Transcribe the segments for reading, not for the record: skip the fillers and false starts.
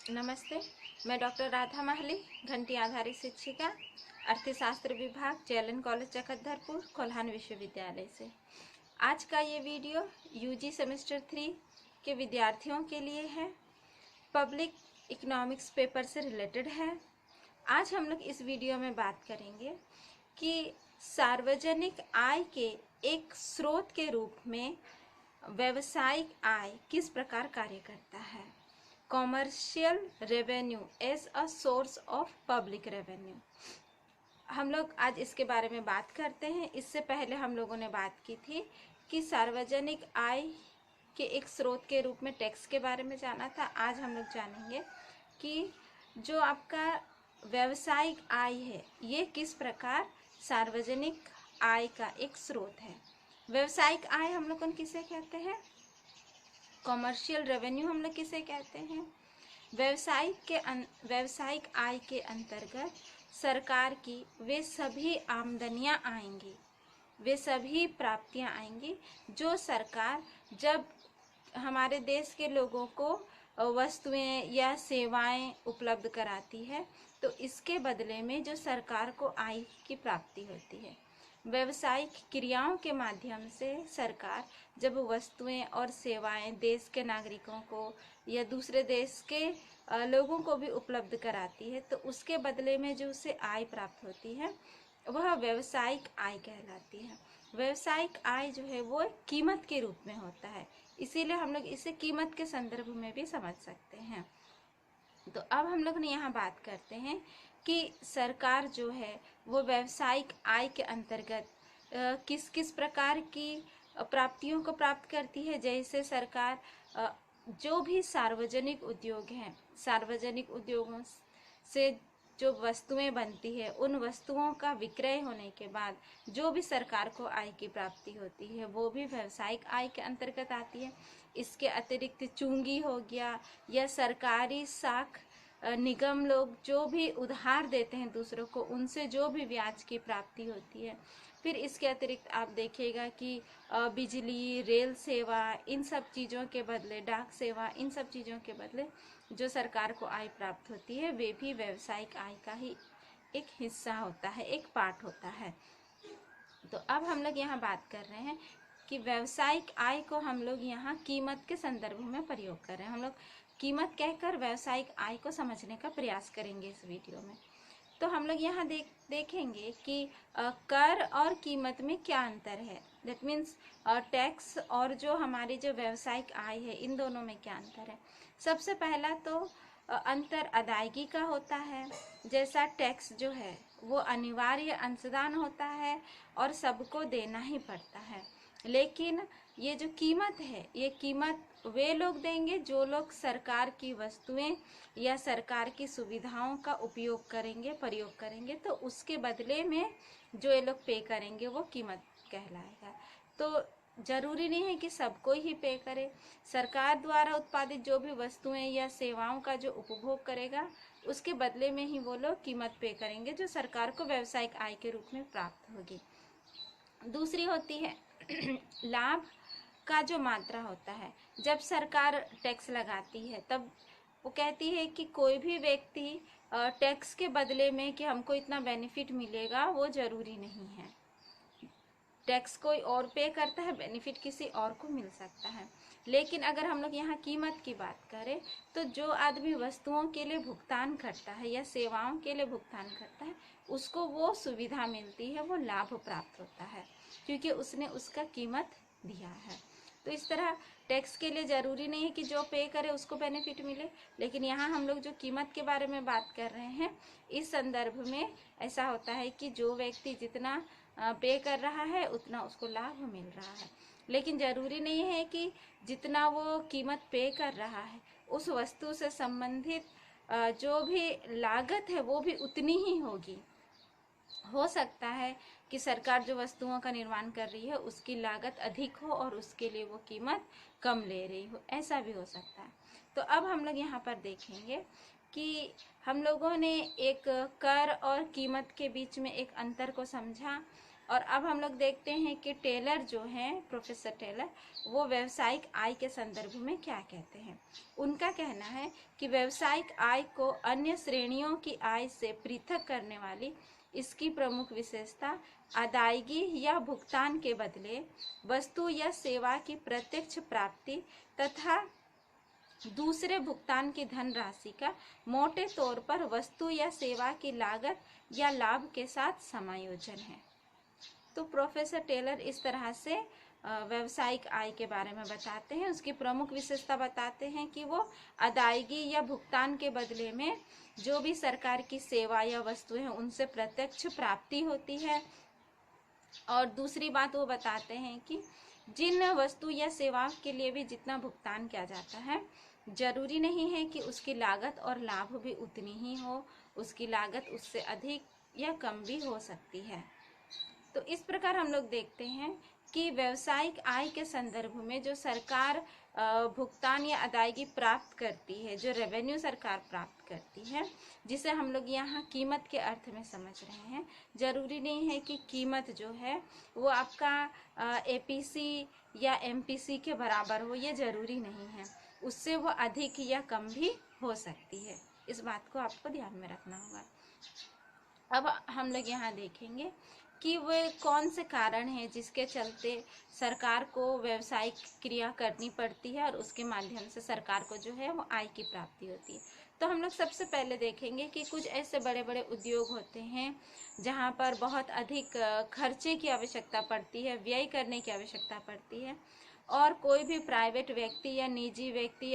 नमस्ते। मैं डॉक्टर राधा महली, घंटी आधारित शिक्षिका, अर्थशास्त्र विभाग, जेएलएन कॉलेज चकधरपुर, कोल्हान विश्वविद्यालय से। आज का ये वीडियो यूजी सेमेस्टर 3 के विद्यार्थियों के लिए है। पब्लिक इकोनॉमिक्स पेपर से रिलेटेड है। आज हम लोग इस वीडियो में बात करेंगे कि सार्वजनिक आय के एक स्रोत के रूप में व्यावसायिक आय किस प्रकार कार्य करता है। Commercial revenue as a source of public revenue. हम लोग आज इसके बारे में बात करते हैं। इससे पहले हम लोगों ने बात की थी कि सार्वजनिक आय के एक स्रोत के रूप में टैक्स के बारे में जाना था। आज हम लोग जानेंगे कि जो आपका व्यावसायिक आय है ये किस प्रकार सार्वजनिक आय का एक स्रोत है। व्यावसायिक आय हम लोग किसे कहते हैं, कॉमर्शियल रेवेन्यू हम लोग किसे कहते हैं। व्यावसायिक आय के अंतर्गत सरकार की वे सभी आमदनियां आएंगी, वे सभी प्राप्तियां आएंगी जो सरकार जब हमारे देश के लोगों को वस्तुएं या सेवाएं उपलब्ध कराती है तो इसके बदले में जो सरकार को आय की प्राप्ति होती है। व्यावसायिक क्रियाओं के माध्यम से सरकार जब वस्तुएं और सेवाएं देश के नागरिकों को या दूसरे देश के लोगों को भी उपलब्ध कराती है तो उसके बदले में जो उसे आय प्राप्त होती है वह व्यावसायिक आय कहलाती है। व्यावसायिक आय जो है वो कीमत के रूप में होता है, इसीलिए हम लोग इसे कीमत के संदर्भ में भी समझ सकते हैं। तो अब हम लोग ने यहाँ बात करते हैं कि सरकार जो है वो व्यावसायिक आय के अंतर्गत किस किस प्रकार की प्राप्तियों को प्राप्त करती है। जैसे सरकार जो भी सार्वजनिक उद्योग हैं, सार्वजनिक उद्योगों से जो वस्तुएं बनती है उन वस्तुओं का विक्रय होने के बाद जो भी सरकार को आय की प्राप्ति होती है वो भी व्यावसायिक आय के अंतर्गत आती है। इसके अतिरिक्त चूंगी हो गया या सरकारी साख निगम लोग जो भी उधार देते हैं दूसरों को, उनसे जो भी ब्याज की प्राप्ति होती है। फिर इसके अतिरिक्त आप देखिएगा कि बिजली, रेल सेवा, इन सब चीज़ों के बदले, डाक सेवा, इन सब चीज़ों के बदले जो सरकार को आय प्राप्त होती है वे भी व्यावसायिक आय का ही एक हिस्सा होता है, एक पार्ट होता है। तो अब हम लोग यहाँ बात कर रहे हैं कि व्यावसायिक आय को हम लोग यहाँ कीमत के संदर्भ में प्रयोग कर रहे हैं। हम लोग कीमत कहकर व्यावसायिक आय को समझने का प्रयास करेंगे इस वीडियो में। तो हम लोग यहाँ देखेंगे कि कर और कीमत में क्या अंतर है। दैट मीन्स टैक्स और जो हमारी जो व्यावसायिक आय है इन दोनों में क्या अंतर है। सबसे पहला तो अंतर अदायगी का होता है। जैसा टैक्स जो है वो अनिवार्य अंशदान होता है और सबको देना ही पड़ता है, लेकिन ये जो कीमत है ये कीमत वे लोग देंगे जो लोग सरकार की वस्तुएं या सरकार की सुविधाओं का उपयोग करेंगे, प्रयोग करेंगे, तो उसके बदले में जो ये लोग पे करेंगे वो कीमत कहलाएगा। तो जरूरी नहीं है कि सबको ही पे करे। सरकार द्वारा उत्पादित जो भी वस्तुएं या सेवाओं का जो उपभोग करेगा उसके बदले में ही वो लोग कीमत पे करेंगे जो सरकार को व्यावसायिक आय के रूप में प्राप्त होगी। दूसरी होती है लाभ का जो मात्रा होता है। जब सरकार टैक्स लगाती है तब वो कहती है कि कोई भी व्यक्ति टैक्स के बदले में कि हमको इतना बेनिफिट मिलेगा वो जरूरी नहीं है। टैक्स कोई और पे करता है, बेनिफिट किसी और को मिल सकता है। लेकिन अगर हम लोग यहाँ कीमत की बात करें तो जो आदमी वस्तुओं के लिए भुगतान करता है या सेवाओं के लिए भुगतान करता है उसको वो सुविधा मिलती है, वो लाभ प्राप्त होता है क्योंकि उसने उसका कीमत दिया है। तो इस तरह टैक्स के लिए ज़रूरी नहीं है कि जो पे करे उसको बेनिफिट मिले, लेकिन यहाँ हम लोग जो कीमत के बारे में बात कर रहे हैं इस संदर्भ में ऐसा होता है कि जो व्यक्ति जितना पे कर रहा है उतना उसको लाभ मिल रहा है। लेकिन ज़रूरी नहीं है कि जितना वो कीमत पे कर रहा है उस वस्तु से संबंधित जो भी लागत है वो भी उतनी ही होगी। हो सकता है कि सरकार जो वस्तुओं का निर्माण कर रही है उसकी लागत अधिक हो और उसके लिए वो कीमत कम ले रही हो, ऐसा भी हो सकता है। तो अब हम लोग यहाँ पर देखेंगे कि हम लोगों ने एक कर और कीमत के बीच में एक अंतर को समझा। और अब हम लोग देखते हैं कि टेलर जो हैं, प्रोफेसर टेलर, वो व्यावसायिक आय के संदर्भ में क्या कहते हैं। उनका कहना है कि व्यावसायिक आय को अन्य श्रेणियों की आय से पृथक करने वाली इसकी प्रमुख विशेषता अदायगी या भुगतान के बदले वस्तु या सेवा की प्रत्यक्ष प्राप्ति तथा दूसरे भुगतान की धनराशि का मोटे तौर पर वस्तु या सेवा की लागत या लाभ के साथ समायोजन है। तो प्रोफेसर टेलर इस तरह से व्यावसायिक आय के बारे में बताते हैं। उसकी प्रमुख विशेषता बताते हैं कि वो अदायगी या भुगतान के बदले में जो भी सरकार की सेवा या वस्तुएं हैं उनसे प्रत्यक्ष प्राप्ति होती है। और दूसरी बात वो बताते हैं कि जिन वस्तु या सेवा के लिए भी जितना भुगतान किया जाता है, जरूरी नहीं है कि उसकी लागत और लाभ भी उतनी ही हो, उसकी लागत उससे अधिक या कम भी हो सकती है। तो इस प्रकार हम लोग देखते हैं कि व्यावसायिक आय के संदर्भ में जो सरकार भुगतान या अदायगी प्राप्त करती है, जो रेवेन्यू सरकार प्राप्त करती है, जिसे हम लोग यहाँ कीमत के अर्थ में समझ रहे हैं। जरूरी नहीं है कि कीमत जो है वो आपका एपीसी या एमपीसी के बराबर हो, ये जरूरी नहीं है। उससे वो अधिक या कम भी हो सकती है। इस बात को आपको ध्यान में रखना होगा। अब हम लोग यहाँ देखेंगे कि वे कौन से कारण हैं जिसके चलते सरकार को व्यावसायिक क्रिया करनी पड़ती है और उसके माध्यम से सरकार को जो है वो आय की प्राप्ति होती है। तो हम लोग सबसे पहले देखेंगे कि कुछ ऐसे बड़े बड़े उद्योग होते हैं जहाँ पर बहुत अधिक खर्चे की आवश्यकता पड़ती है, व्यय करने की आवश्यकता पड़ती है, और कोई भी प्राइवेट व्यक्ति या निजी व्यक्ति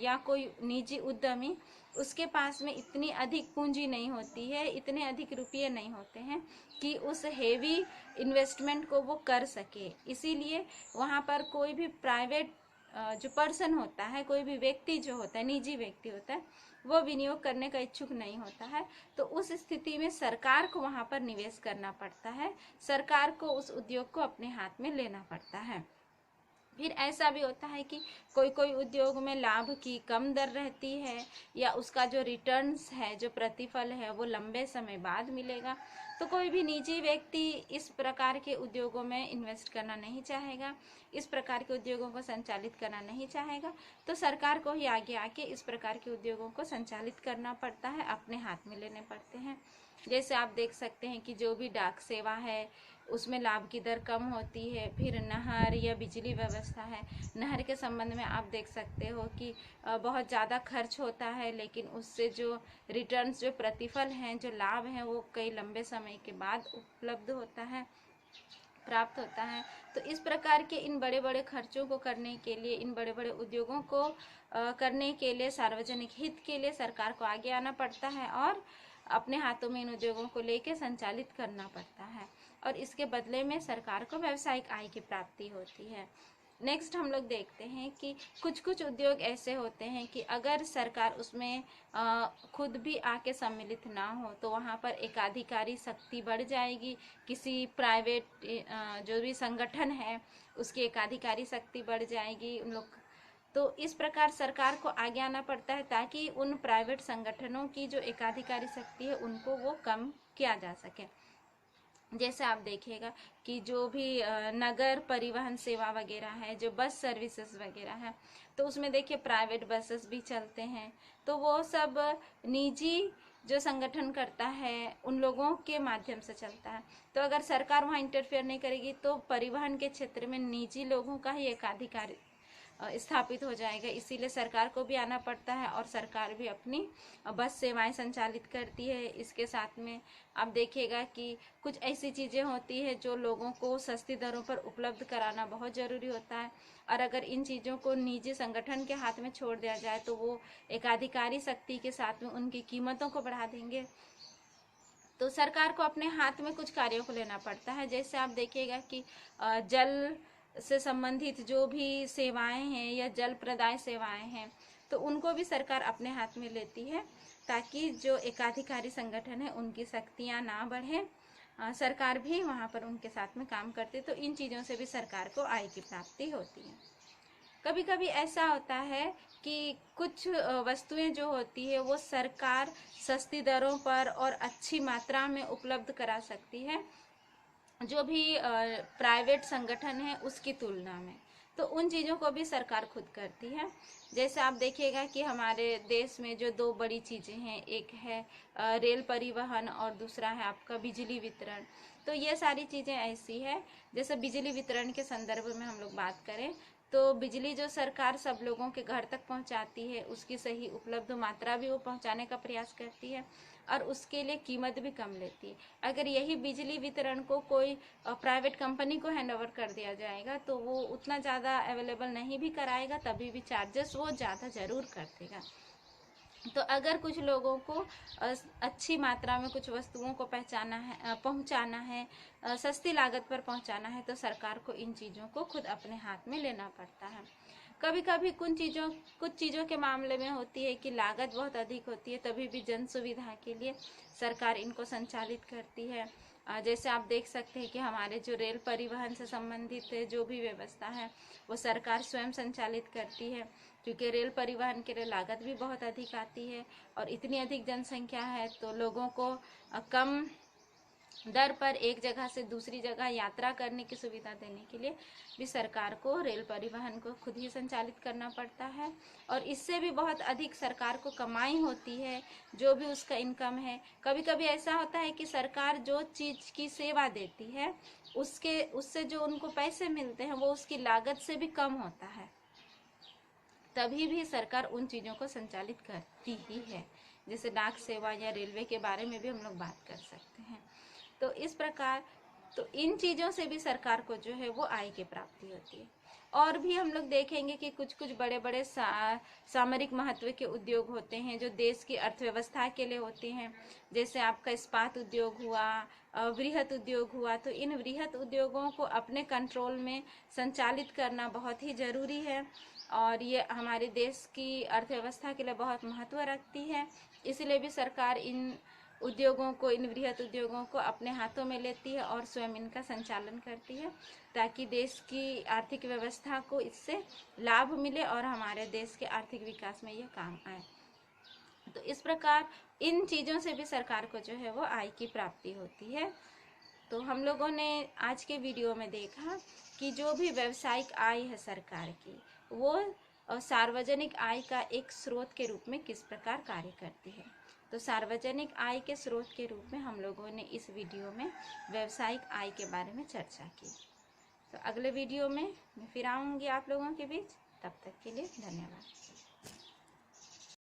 या कोई निजी उद्यमी, उसके पास में इतनी अधिक पूंजी नहीं होती है, इतने अधिक रुपये नहीं होते हैं कि उस हेवी इन्वेस्टमेंट को वो कर सके। इसीलिए वहाँ पर कोई भी प्राइवेट जो पर्सन होता है, कोई भी व्यक्ति जो होता है, निजी व्यक्ति होता है, वो विनियोग करने का इच्छुक नहीं होता है। तो उस स्थिति में सरकार को वहाँ पर निवेश करना पड़ता है, सरकार को उस उद्योग को अपने हाथ में लेना पड़ता है। फिर ऐसा भी होता है कि कोई कोई उद्योग में लाभ की कम दर रहती है, या उसका जो रिटर्न्स है, जो प्रतिफल है, वो लंबे समय बाद मिलेगा। तो कोई भी निजी व्यक्ति इस प्रकार के उद्योगों में इन्वेस्ट करना नहीं चाहेगा, इस प्रकार के उद्योगों को संचालित करना नहीं चाहेगा। तो सरकार को ही आगे आके इस प्रकार के उद्योगों को संचालित करना पड़ता है, अपने हाथ में लेने पड़ते हैं। जैसे आप देख सकते हैं कि जो भी डाक सेवा है उसमें लाभ की दर कम होती है। फिर नहर या बिजली व्यवस्था है, नहर के संबंध में आप देख सकते हो कि बहुत ज़्यादा खर्च होता है, लेकिन उससे जो रिटर्न्स, जो प्रतिफल हैं, जो लाभ हैं, वो कई लंबे समय के बाद उपलब्ध होता है, प्राप्त होता है। तो इस प्रकार के इन बड़े बड़े खर्चों को करने के लिए, इन बड़े बड़े उद्योगों को करने के लिए, सार्वजनिक हित के लिए सरकार को आगे आना पड़ता है और अपने हाथों में इन उद्योगों को लेकर संचालित करना पड़ता है, और इसके बदले में सरकार को व्यावसायिक आय की प्राप्ति होती है। नेक्स्ट हम लोग देखते हैं कि कुछ कुछ उद्योग ऐसे होते हैं कि अगर सरकार उसमें खुद भी आके सम्मिलित ना हो तो वहाँ पर एकाधिकारी शक्ति बढ़ जाएगी। किसी प्राइवेट जो भी संगठन है उसकी एकाधिकारी शक्ति बढ़ जाएगी उन लोग। तो इस प्रकार सरकार को आगे आना पड़ता है ताकि उन प्राइवेट संगठनों की जो एकाधिकारी शक्ति है उनको वो कम किया जा सके। जैसे आप देखिएगा कि जो भी नगर परिवहन सेवा वगैरह है, जो बस सर्विसेज वगैरह है, तो उसमें देखिए प्राइवेट बसेस भी चलते हैं। तो वो सब निजी जो संगठन करता है उन लोगों के माध्यम से चलता है। तो अगर सरकार वहाँ इंटरफेयर नहीं करेगी तो परिवहन के क्षेत्र में निजी लोगों का ही एकाधिकार स्थापित हो जाएगा। इसीलिए सरकार को भी आना पड़ता है और सरकार भी अपनी बस सेवाएं संचालित करती है। इसके साथ में आप देखिएगा कि कुछ ऐसी चीज़ें होती है जो लोगों को सस्ती दरों पर उपलब्ध कराना बहुत ज़रूरी होता है, और अगर इन चीज़ों को निजी संगठन के हाथ में छोड़ दिया जाए तो वो एकाधिकारी शक्ति के साथ में उनकी कीमतों को बढ़ा देंगे। तो सरकार को अपने हाथ में कुछ कार्यों को लेना पड़ता है। जैसे आप देखिएगा कि जल से संबंधित जो भी सेवाएं हैं या जल प्रदाय सेवाएं हैं, तो उनको भी सरकार अपने हाथ में लेती है ताकि जो एकाधिकारी संगठन है उनकी शक्तियां ना बढ़ें। सरकार भी वहां पर उनके साथ में काम करती है। तो इन चीज़ों से भी सरकार को आय की प्राप्ति होती है। कभी कभी ऐसा होता है कि कुछ वस्तुएं जो होती है वो सरकार सस्ती दरों पर और अच्छी मात्रा में उपलब्ध करा सकती है, जो भी प्राइवेट संगठन है उसकी तुलना में। तो उन चीज़ों को भी सरकार खुद करती है। जैसे आप देखिएगा कि हमारे देश में जो दो बड़ी चीज़ें हैं, एक है रेल परिवहन और दूसरा है आपका बिजली वितरण। तो ये सारी चीज़ें ऐसी है, जैसे बिजली वितरण के संदर्भ में हम लोग बात करें तो बिजली जो सरकार सब लोगों के घर तक पहुंचाती है, उसकी सही उपलब्ध मात्रा भी वो पहुंचाने का प्रयास करती है और उसके लिए कीमत भी कम लेती है। अगर यही बिजली वितरण को कोई प्राइवेट कंपनी को हैंड ओवर कर दिया जाएगा तो वो उतना ज़्यादा अवेलेबल नहीं भी कराएगा, तभी भी चार्जेस वो ज़्यादा ज़रूर कर देगा। तो अगर कुछ लोगों को अच्छी मात्रा में कुछ वस्तुओं को पहुंचाना है, सस्ती लागत पर पहुंचाना है, तो सरकार को इन चीज़ों को खुद अपने हाथ में लेना पड़ता है। कभी कभी कुछ चीज़ों के मामले में होती है कि लागत बहुत अधिक होती है, तभी भी जन सुविधा के लिए सरकार इनको संचालित करती है। जैसे आप देख सकते हैं कि हमारे जो रेल परिवहन से संबंधित जो भी व्यवस्था है वो सरकार स्वयं संचालित करती है, क्योंकि रेल परिवहन के लिए लागत भी बहुत अधिक आती है और इतनी अधिक जनसंख्या है तो लोगों को कम दर पर एक जगह से दूसरी जगह यात्रा करने की सुविधा देने के लिए भी सरकार को रेल परिवहन को खुद ही संचालित करना पड़ता है और इससे भी बहुत अधिक सरकार को कमाई होती है, जो भी उसका इनकम है। कभी कभी ऐसा होता है कि सरकार जो चीज़ की सेवा देती है उससे जो उनको पैसे मिलते हैं वो उसकी लागत से भी कम होता है, तभी भी सरकार उन चीज़ों को संचालित करती ही है। जैसे डाक सेवा या रेलवे के बारे में भी हम लोग बात कर सकते हैं। तो इस प्रकार तो इन चीज़ों से भी सरकार को जो है वो आय की प्राप्ति होती है। और भी हम लोग देखेंगे कि कुछ कुछ बड़े बड़े सामरिक महत्व के उद्योग होते हैं जो देश की अर्थव्यवस्था के लिए होते हैं। जैसे आपका इस्पात उद्योग हुआ, वृहत उद्योग हुआ। तो इन वृहत उद्योगों को अपने कंट्रोल में संचालित करना बहुत ही ज़रूरी है और ये हमारे देश की अर्थव्यवस्था के लिए बहुत महत्व रखती है। इसलिए भी सरकार इन उद्योगों को, इन वृहत उद्योगों को अपने हाथों में लेती है और स्वयं इनका संचालन करती है, ताकि देश की आर्थिक व्यवस्था को इससे लाभ मिले और हमारे देश के आर्थिक विकास में यह काम आए। तो इस प्रकार इन चीज़ों से भी सरकार को जो है वो आय की प्राप्ति होती है। तो हम लोगों ने आज के वीडियो में देखा कि जो भी व्यावसायिक आय है सरकार की, वो सार्वजनिक आय का एक स्रोत के रूप में किस प्रकार कार्य करती है। तो सार्वजनिक आय के स्रोत के रूप में हम लोगों ने इस वीडियो में व्यावसायिक आय के बारे में चर्चा की। तो अगले वीडियो में मैं फिर आऊँगी आप लोगों के बीच। तब तक के लिए धन्यवाद।